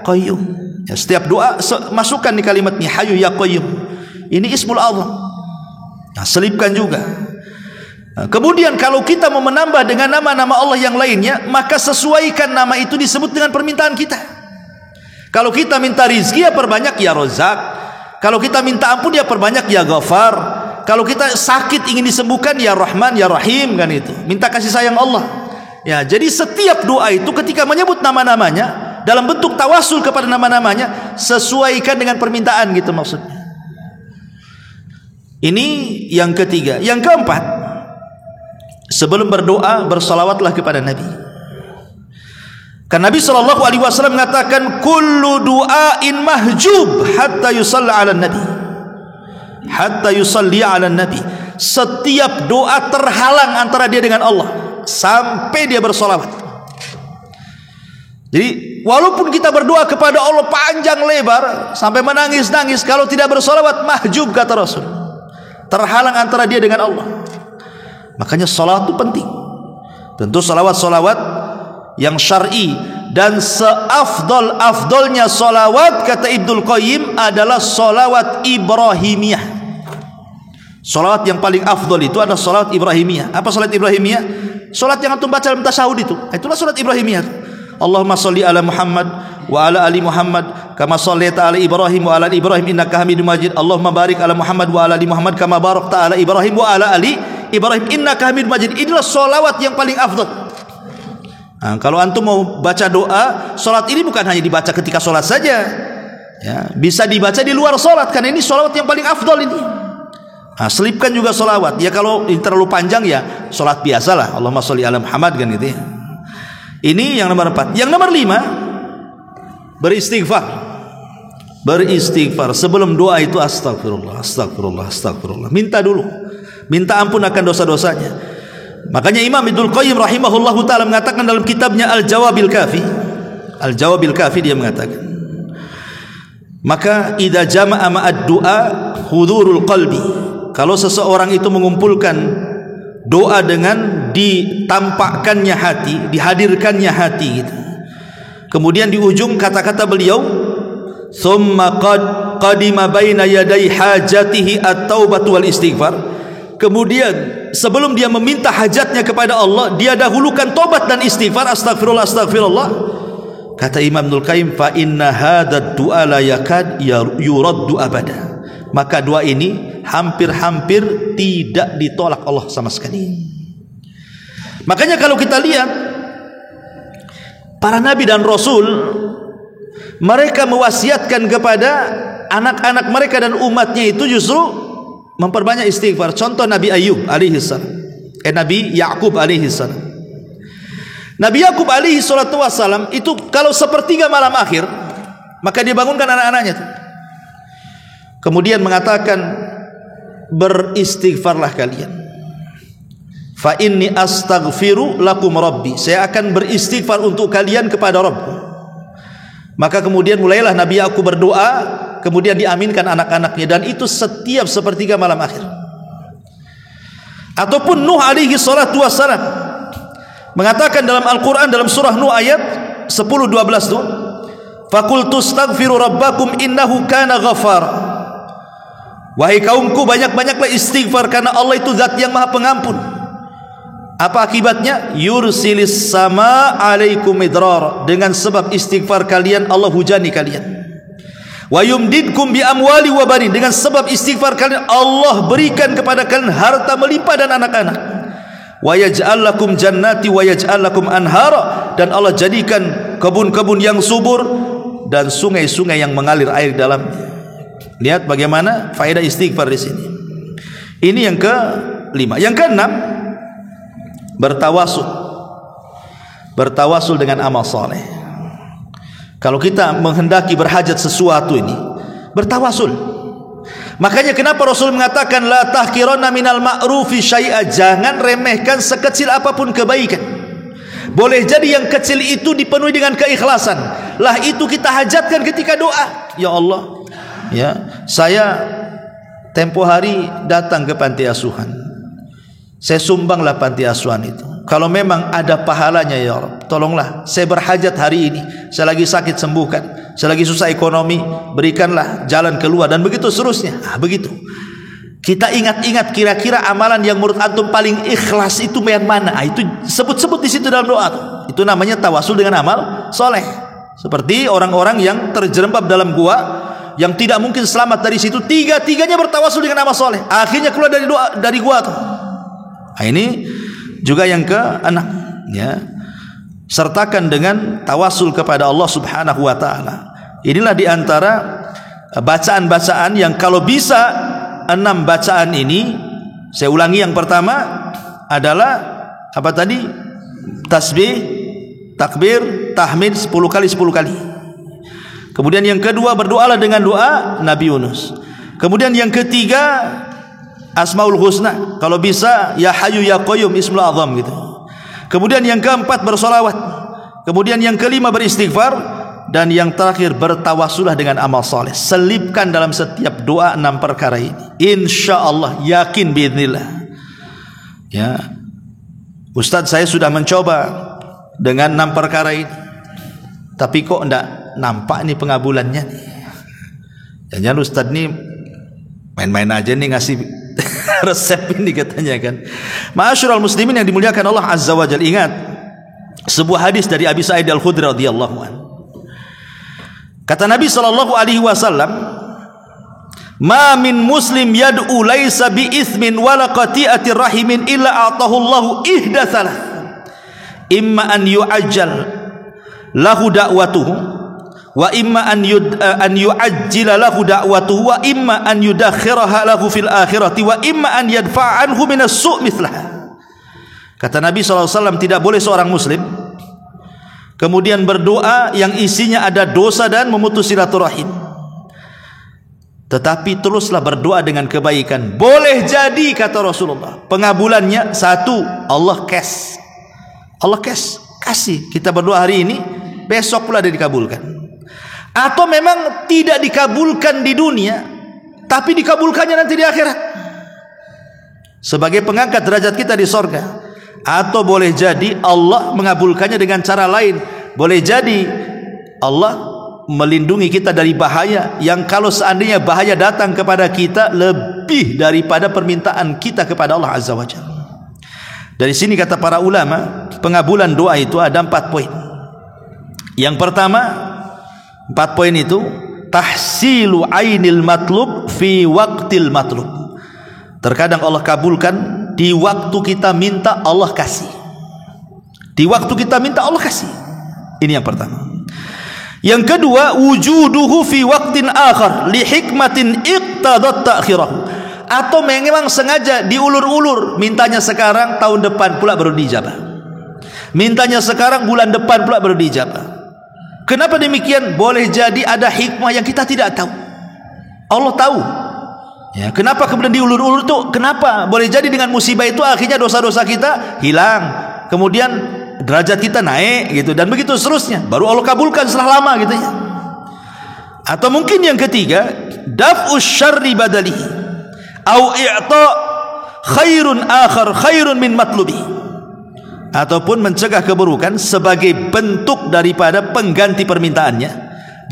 Qayyum. Ya, setiap doa masukkan di kalimatnya Hayyu ya Qayyum. Ini Ismul A'zam. Nah, selipkan juga. Nah, kemudian kalau kita mau menambah dengan nama-nama Allah yang lainnya, maka sesuaikan nama itu disebut dengan permintaan kita. Kalau kita minta rizki, ya perbanyak ya Razak. Kalau kita minta ampun, ya perbanyak ya Ghafar. Kalau kita sakit ingin disembuhkan, ya Rahman ya Rahim, kan itu. Minta kasih sayang Allah. Ya, jadi setiap doa itu ketika menyebut nama-namanya dalam bentuk tawasul kepada nama-namanya, sesuaikan dengan permintaan gitu maksudnya. Ini yang ketiga. Yang keempat, sebelum berdoa bersalawatlah kepada Nabi. Kan Nabi SAW mengatakan kullu du'ain mahjub hatta yusalli 'ala nabi. Hatta yusalli 'ala nabi. Setiap doa terhalang antara dia dengan Allah sampai dia bersolawat. Jadi walaupun kita berdoa kepada Allah panjang lebar sampai menangis-nangis, kalau tidak bersolawat mahjub kata Rasul, terhalang antara dia dengan Allah. Makanya solawat itu penting. Tentu solawat-solawat yang syar'i, dan seafdol-afdolnya solawat kata Ibnul Qayyim adalah solawat Ibrahimiyah. Solawat yang paling afdol itu adalah solawat Ibrahimiyah. Apa solawat Ibrahimiyah? Solat yang antum baca dalam tasyahud itu, itulah solat Ibrahimiyah. Allahumma sholli ala Muhammad wa ala ali Muhammad kama shallaita ala Ibrahim wa ala ali Ibrahim innaka Hamidum Majid. Allahumma barik ala Muhammad wa ala ali Muhammad kama barakta ala Ibrahim wa ala ali Ibrahim innaka Hamidum Majid. Inilah solawat yang paling afdal. Nah, kalau antum mau baca doa, solat ini bukan hanya dibaca ketika solat saja, ya, bisa dibaca di luar solat, karena ini solawat yang paling afdal ini. Nah, selipkan juga solawat. Ya kalau ini terlalu panjang ya solat biasalah. Allahumma sholli ala Muhammad kan gitu ya. Ini yang nomor 4. Yang nomor 5, beristighfar. Beristighfar sebelum doa itu astagfirullah, astagfirullah, astagfirullah. Minta dulu, minta ampun akan dosa-dosanya. Makanya Imam Ibnul Qayyim rahimahullahu ta'ala mengatakan dalam kitabnya Al-Jawabil Kafi, Al-Jawabil Kafi, dia mengatakan, maka idza jama'a ma'ad du'a hudurul qalbi, kalau seseorang itu mengumpulkan doa dengan ditampakkannya hati, dihadirkannya hati gitu. Kemudian di ujung kata-kata beliau, thumma qadima baina yaday hajatihi at-taubatu wal istighfar. Kemudian sebelum dia meminta hajatnya kepada Allah, dia dahulukan tobat dan istighfar, astagfirullah, astagfirullah. Kata Imam Ibnul Qayyim, fa inna hadzal du'a la yakad yuraddu abada. Maka doa ini hampir-hampir tidak ditolak Allah sama sekali. Makanya kalau kita lihat para nabi dan rasul, mereka mewasiatkan kepada anak-anak mereka dan umatnya itu justru memperbanyak istighfar. Contoh Nabi Ayub alaihissalam, Nabi Yakub alaihissalam. Nabi Yakub alaihi salatu wassalam itu kalau sepertiga malam akhir, maka dia bangunkan anak-anaknya itu. Kemudian mengatakan, beristighfarlah kalian. Fa inni astaghfiru lakum rabbi. Saya akan beristighfar untuk kalian kepada Rabbku. Maka kemudian mulailah Nabi Yakub berdoa, kemudian diaminkan anak-anaknya, dan itu setiap sepertiga malam akhir. Ataupun Nuh alaihi salatu wassalam mengatakan dalam Al-Quran, dalam surah Nuh ayat 10-12 itu, faqultu astaghfiru rabbakum innahu kana ghafar. Wahai kaumku, banyak-banyaklah istighfar karena Allah itu zat yang maha pengampun. Apa akibatnya? Yursilis sama alaikum midrar. Dengan sebab istighfar kalian Allah hujani kalian. Wa yumdidkum bi amwali wa banin. Dengan sebab istighfar kalian Allah berikan kepada kalian harta melimpah dan anak-anak. Wa yaj'al lakum jannati wa yaj'al lakum anhara. Dan Allah jadikan kebun-kebun yang subur dan sungai-sungai yang mengalir air dalamnya. Lihat bagaimana faedah istighfar di sini. Ini yang ke-5. Yang ke-6, bertawasul. Bertawasul dengan amal saleh. Kalau kita menghendaki berhajat sesuatu ini, bertawasul. Makanya kenapa Rasul mengatakan la tahqiranna minal ma'rufi syai'a, jangan remehkan sekecil apapun kebaikan. Boleh jadi yang kecil itu dipenuhi dengan keikhlasan. Lah itu kita hajatkan ketika doa. Ya Allah, ya, saya tempo hari datang ke panti asuhan, saya sumbanglah panti asuhan itu. Kalau memang ada pahalanya ya Rabb, tolonglah saya berhajat hari ini, saya lagi sakit sembuhkan, saya lagi susah ekonomi, berikanlah jalan keluar, dan begitu seterusnya. Begitu kita ingat-ingat kira-kira amalan yang menurut antum paling ikhlas itu yang mana. Itu sebut-sebut di situ dalam doa. Itu namanya tawasul dengan amal soleh. Seperti orang-orang yang terjerembab dalam gua, yang tidak mungkin selamat dari situ, tiga-tiganya bertawasul dengan amal soleh, akhirnya keluar dari gua tuh. Nah, ini juga yang ke-6, ya. sertakan dengan tawasul kepada Allah Subhanahu wa taala. Inilah di antara bacaan-bacaan yang kalau bisa 6 bacaan ini, saya ulangi, yang pertama adalah apa tadi? Tasbih, takbir, tahmid 10 kali. Kemudian yang kedua, berdoalah dengan doa Nabi Yunus. Kemudian yang ketiga, Asmaul Husna, kalau bisa ya Hayyu ya Qayyum Ismul Azam gitu. Kemudian yang keempat, bersolawat. Kemudian yang kelima, beristighfar. Dan yang terakhir, bertawasulah dengan amal soleh. Selipkan dalam setiap doa 6 perkara ini. Insya Allah, yakin biidznillah. Ya, Ustadz, saya sudah mencoba dengan 6 perkara ini, tapi kok enggak nampak nih pengabulannya nih. Jangan Ustadz nih main-main aja nih ngasih resep ini katanya kan. Ma'asyiral muslimin yang dimuliakan Allah Azza wa Jalla, ingat sebuah hadis dari Abi Sa'id Al-Khudri radhiyallahu anhu. Kata Nabi sallallahu alaihi wasallam, "Ma min muslim yad'u laisa bi itsmin wala qati'atir rahimin illa a'tahu Allahu ihda tsalah. Imma an yu'ajjal lahu da'watuhu wa imma an yu'ajjila lahu da'watuhu wa imma an yudakhkhiraha lahu fil akhirati wa imma an yadfa'a anhu minas su' mithlaha." Kata Nabi sallallahu alaihi wasallam, tidak boleh seorang muslim kemudian berdoa yang isinya ada dosa dan memutus silaturahim, tetapi teruslah berdoa dengan kebaikan. Boleh jadi, kata Rasulullah, pengabulannya satu, Allah kasih kita berdoa hari ini, besok pula dia dikabulkan. Atau memang tidak dikabulkan di dunia, tapi dikabulkannya nanti di akhirat sebagai pengangkat derajat kita di sorga. Atau boleh jadi Allah mengabulkannya dengan cara lain. Boleh jadi Allah melindungi kita dari bahaya yang kalau seandainya bahaya datang kepada kita lebih daripada permintaan kita kepada Allah Azza wa Jalla. Dari sini kata para ulama, pengabulan doa itu ada 4 poin. Yang pertama, 4 poin itu tahsilu ainil matlub fi waqtil matlub. Terkadang Allah kabulkan di waktu kita minta, Allah kasih. Di waktu kita minta, Allah kasih. Ini yang pertama. Yang kedua, wujuduhu fi waqtin akhar li hikmatin iqtadat ta'khirahu. Atau memang sengaja diulur-ulur, mintanya sekarang, tahun depan pula baru dijabah. Mintanya sekarang, bulan depan pula baru dijabah. Kenapa demikian? Boleh jadi ada hikmah yang kita tidak tahu. Allah tahu. Ya, kenapa kemudian diulur-ulur itu? Kenapa? Boleh jadi dengan musibah itu akhirnya dosa-dosa kita hilang, kemudian derajat kita naik gitu, dan begitu seterusnya. Baru Allah kabulkan setelah lama gitu ya. Atau mungkin yang ketiga, daf'us syarri badali au i'ta khairun akhar khairun min matlubi. Ataupun mencegah keburukan sebagai bentuk daripada pengganti permintaannya.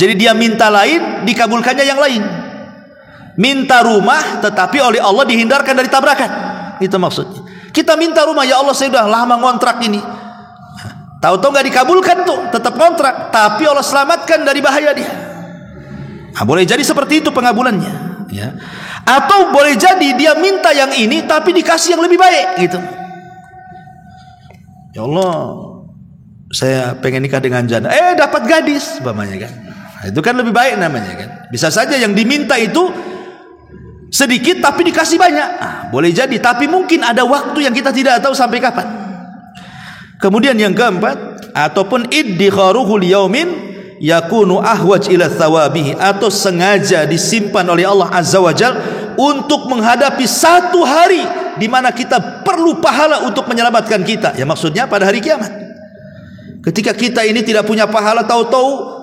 Jadi dia minta lain, dikabulkannya yang lain. Minta rumah tetapi oleh Allah dihindarkan dari tabrakan. Itu maksudnya. Kita minta rumah, ya Allah saya sudah lama ngontrak ini, tahu-tahu nggak dikabulkan tuh, tetap kontrak, tapi Allah selamatkan dari bahaya dia. Nah, boleh jadi seperti itu pengabulannya, ya. Atau boleh jadi dia minta yang ini tapi dikasih yang lebih baik gitu. Ya Allah, saya pengen nikah dengan janda, dapat gadis, umpamanya kan. Nah, itu kan lebih baik namanya kan. Bisa saja yang diminta itu sedikit tapi dikasih banyak. Boleh jadi, tapi mungkin ada waktu yang kita tidak tahu sampai kapan. Kemudian yang keempat, ataupun iddikharuhu liyaumin yakunu ahwaj ila thawabihi, atau sengaja disimpan oleh Allah Azza wa Jalla untuk menghadapi satu hari di mana kita perlu pahala untuk menyelamatkan kita. Ya, maksudnya pada hari kiamat. Ketika kita ini tidak punya pahala, tahu-tahu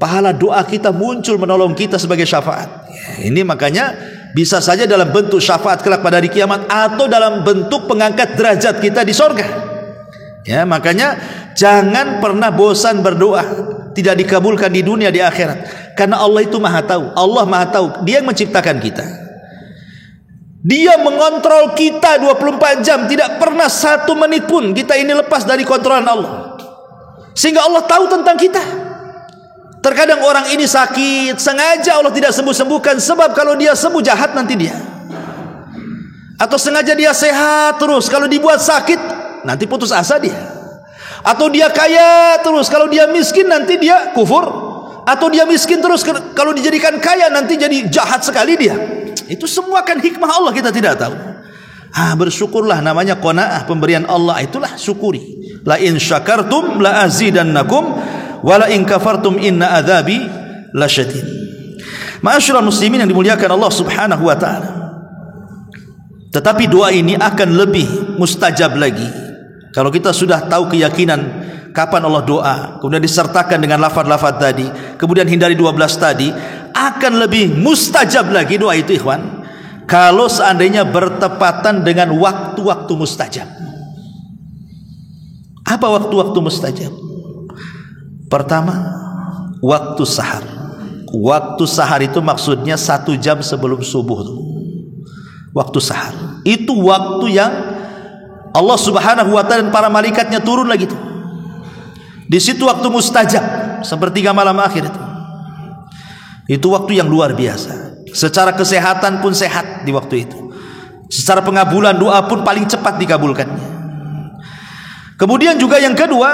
pahala doa kita muncul menolong kita sebagai syafaat. Ya, ini makanya bisa saja dalam bentuk syafaat kelak pada hari kiamat, atau dalam bentuk pengangkat derajat kita di sorga. Ya, makanya jangan pernah bosan berdoa tidak dikabulkan di dunia, di akhirat, karena Allah itu maha tahu. Allah maha tahu, Dia yang menciptakan kita, Dia mengontrol kita 24 jam, tidak pernah 1 menit pun kita ini lepas dari kontrolan Allah, sehingga Allah tahu tentang kita. Terkadang orang ini sakit, sengaja Allah tidak sembuh-sembuhkan, sebab kalau dia sembuh jahat nanti dia. Atau sengaja dia sehat terus, kalau dibuat sakit nanti putus asa dia. Atau dia kaya terus, kalau dia miskin nanti dia kufur. Atau dia miskin terus, kalau dijadikan kaya nanti jadi jahat sekali dia. Itu semua kan hikmah Allah, kita tidak tahu. Bersyukurlah, namanya qanaah, pemberian Allah, itulah syukuri. La in syakartum la azidannakum wa la in kafartum inna adzabi lasyadid. Ma'asyiral muslimin yang dimuliakan Allah Subhanahu wa taala. Tetapi doa ini akan lebih mustajab lagi kalau kita sudah tahu keyakinan kapan Allah doa, kemudian disertakan dengan lafaz-lafaz tadi, kemudian hindari 12 tadi, akan lebih mustajab lagi doa itu, ikhwan, kalau seandainya bertepatan dengan waktu-waktu mustajab. Apa waktu-waktu mustajab? Pertama, waktu sahar. Waktu sahar itu maksudnya 1 jam sebelum subuh tuh. Waktu sahar itu waktu yang Allah Subhanahu wa ta'ala dan para malaikatnya turun lagi tuh. Di situ waktu mustajab, sepertiga malam akhir itu. Itu waktu yang luar biasa. Secara kesehatan pun sehat di waktu itu. Secara pengabulan doa pun paling cepat dikabulkannya. Kemudian juga yang kedua,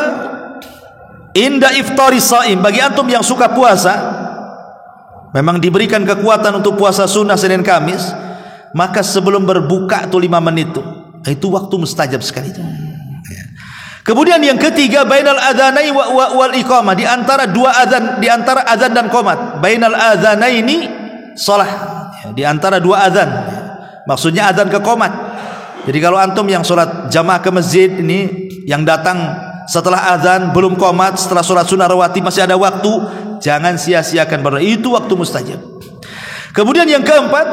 inda iftari shaim, bagi antum yang suka puasa, memang diberikan kekuatan untuk puasa sunnah Senin Kamis, maka sebelum berbuka tuh 5 menit tuh, itu waktu mustajab sekali itu. Kemudian yang ketiga, bainal adzanaini wal iqamah, di antara dua azan, di antara azan dan qomat. Bainal adzanaini shalah, di antara dua azan, maksudnya azan ke qomat. Jadi kalau antum yang sholat jamaah ke masjid ini, yang datang setelah azan belum qomat, setelah sholat sunnah rawatib masih ada waktu, jangan sia-siakan berdoa, itu waktu mustajab. Kemudian yang keempat,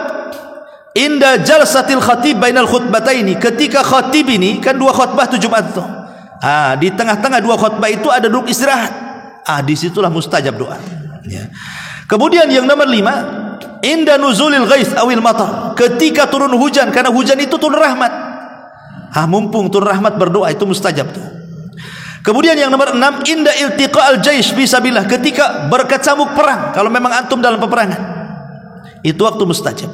inda jalsatil khatib bainal khutbataini, ketika khatib ini kan 2 khutbah 7 Jumat tuh. Di tengah-tengah 2 khutbah itu ada duduk istirahat. Disitulah mustajab doa. Ya. Kemudian yang nomor 5, inda nuzulil ghais awil matar, ketika turun hujan, karena hujan itu turun rahmat. Mumpung turun rahmat berdoa, itu mustajab tuh. Kemudian yang nomor 6, inda iltiqa'al jaish fisabilillah, ketika berkecamuk perang, kalau memang antum dalam peperangan, itu waktu mustajab.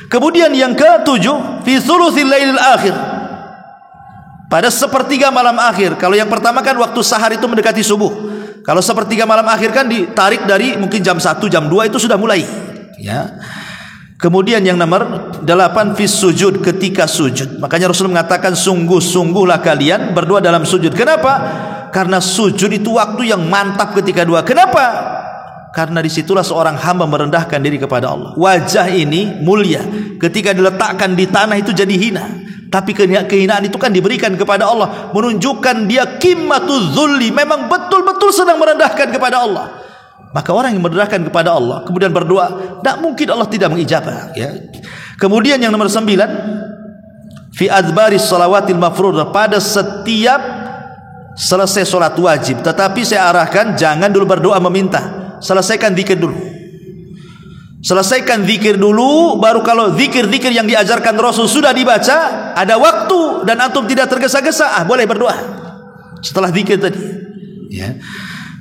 Kemudian yang ke-7, fi thuluthil lailil akhir, pada sepertiga malam akhir. Kalau yang pertama kan waktu sahar itu mendekati subuh. Kalau sepertiga malam akhir kan ditarik dari mungkin jam 1, jam 2 itu sudah mulai. Ya. Kemudian yang nomor 8, fis sujud, ketika sujud. Makanya Rasul mengatakan, sungguh-sungguhlah kalian berdoa dalam sujud. Kenapa? Karena sujud itu waktu yang mantap ketika doa. Kenapa? Karena disitulah seorang hamba merendahkan diri kepada Allah. Wajah ini mulia, ketika diletakkan di tanah itu jadi hina. Tapi kehinaan itu kan diberikan kepada Allah, menunjukkan dia qimmatuz zulli, memang betul-betul sedang merendahkan kepada Allah. Maka orang yang merendahkan kepada Allah kemudian berdoa, tak mungkin Allah tidak mengijabah, ya. Kemudian yang nomor 9, fi adbaris shalawatil mafruḍah, pada setiap selesai sholat wajib. Tetapi saya arahkan jangan dulu berdoa meminta, selesaikan zikir dulu. Selesaikan zikir dulu, baru kalau zikir-zikir yang diajarkan Rasul sudah dibaca, ada waktu dan antum tidak tergesa-gesa, boleh berdoa setelah zikir tadi, ya.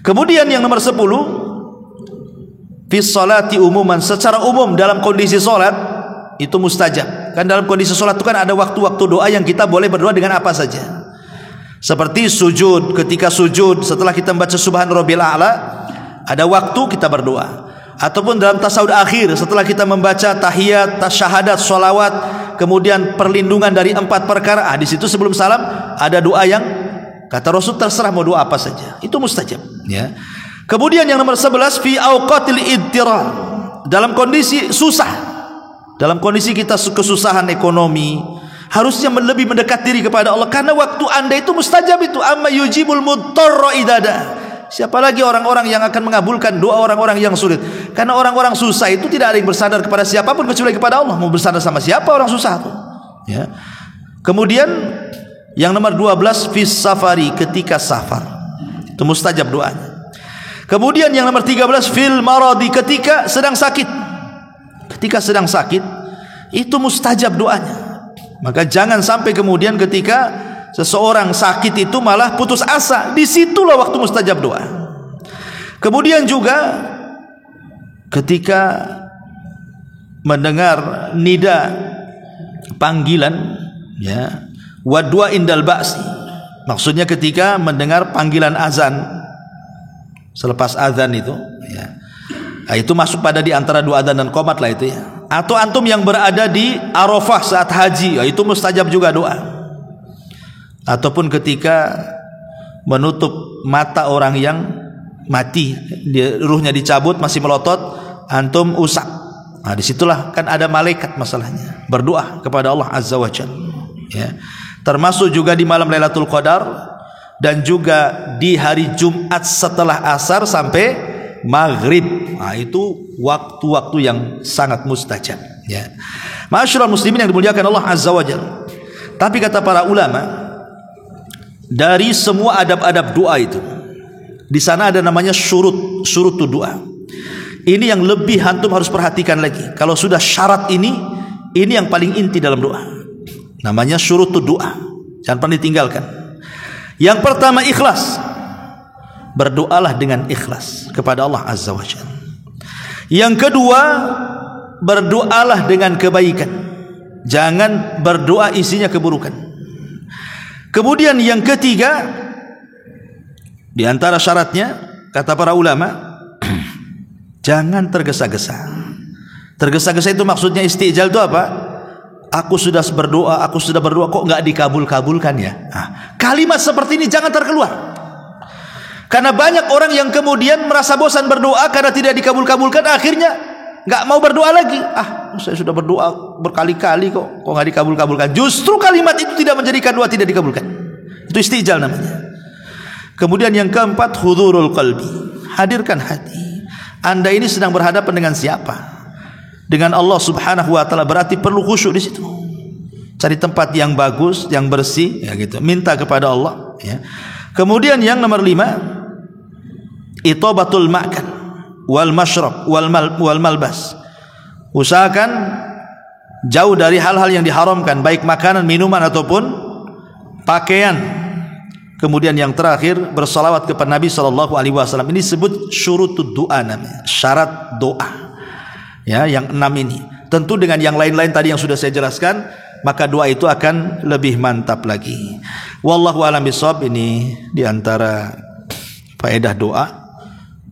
Kemudian yang nomor 10, fi sholati umuman, secara umum dalam kondisi sholat itu mustajab. Kan dalam kondisi sholat itu kan ada waktu-waktu doa yang kita boleh berdoa dengan apa saja. Seperti sujud, ketika sujud setelah kita membaca subhan rabbil a'la, ada waktu kita berdoa. Ataupun dalam tasawuf akhir setelah kita membaca tahiyat, tasyahadat, sholawat, kemudian perlindungan dari 4 perkara, di situ sebelum salam ada doa yang kata Rasul terserah mau doa apa saja, itu mustajab, ya. Kemudian yang nomor 11, fi auqatil idtirar, dalam kondisi susah, dalam kondisi kita kesusahan ekonomi, harusnya lebih mendekat diri kepada Allah, karena waktu anda itu mustajab itu. Amma yujibul mudtarra idada, siapa lagi orang-orang yang akan mengabulkan doa orang-orang yang sulit? Karena orang-orang susah itu tidak ada yang bersandar kepada siapapun kecuali kepada Allah. Mau bersandar sama siapa orang susah itu, ya. Kemudian yang nomor 12, fis safari, ketika safar, itu mustajab doanya. Kemudian yang nomor 13, fil maradi, ketika sedang sakit. Ketika sedang sakit itu mustajab doanya. Maka jangan sampai kemudian ketika seseorang sakit itu malah putus asa, disitulah waktu mustajab doa. Kemudian juga ketika mendengar nida, panggilan, ya, wa du'a indal ba'si, Maksudnya ketika mendengar panggilan azan, selepas azan itu, ya. Nah, itu masuk pada di antara dua adzan dan qomat lah itu ya. Atau antum yang berada di Arafah saat haji, ya, itu mustajab juga doa. Ataupun ketika menutup mata orang yang mati, ruhnya dicabut masih melotot, antum usap. Nah, disitulah kan ada malaikat masalahnya. Berdoa kepada Allah Azza wa Jalla. Ya. Termasuk juga di malam Lailatul Qadar dan juga di hari Jumat setelah asar sampai maghrib. Nah, itu waktu-waktu yang sangat mustajab. Ya. Ma'asyiral muslimin yang dimuliakan Allah Azza wa Jalla. Tapi kata para ulama, dari semua adab-adab doa itu, di sana ada namanya syurut doa. Ini yang lebih antum harus perhatikan lagi. Kalau sudah syarat ini yang paling inti dalam doa. Namanya syurut doa. Jangan pernah ditinggalkan. Yang pertama ikhlas. Berdoalah dengan ikhlas kepada Allah Azza wa Jalla. Yang kedua, berdoalah dengan kebaikan. Jangan berdoa isinya keburukan. Kemudian yang ketiga, di antara syaratnya kata para ulama, jangan tergesa-gesa. Tergesa-gesa itu maksudnya istijal itu apa? Aku sudah berdoa kok nggak dikabul-kabulkan ya. Nah, kalimat seperti ini jangan terkeluar. Karena banyak orang yang kemudian merasa bosan berdoa karena tidak dikabul-kabulkan, akhirnya nggak mau berdoa lagi. Saya sudah berdoa berkali-kali kok nggak dikabul-kabulkan. Justru kalimat itu tidak menjadikan doa tidak dikabulkan. Itu istijal namanya. Kemudian yang keempat, hudurul qalbi. Hadirkan hati. Anda ini sedang berhadapan dengan siapa? Dengan Allah Subhanahu wa taala, berarti perlu khusyuk di situ. Cari tempat yang bagus, yang bersih, ya gitu. Minta kepada Allah, ya. Kemudian yang nomor 5, itobatul ma'kan wal mashrab wal malbas. Usahakan jauh dari hal-hal yang diharamkan, baik makanan, minuman ataupun pakaian. Kemudian yang terakhir, bersalawat kepada Nabi SAW. Ini disebut syurutud doa namanya, syarat doa. Ya, yang 6 ini. Tentu dengan yang lain-lain tadi yang sudah saya jelaskan, maka doa itu akan lebih mantap lagi. Wallahu a'lam bishawab. Ini di antara faedah doa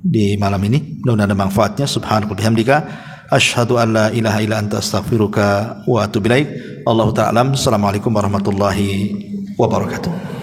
di malam ini. Mudah-mudahan ada manfaatnya. Subhanaka bihamdika asyhadu an la ilaha illa anta astaghfiruka wa atubu ilaik. Allahu ta'ala. Assalamualaikum warahmatullahi wabarakatuh.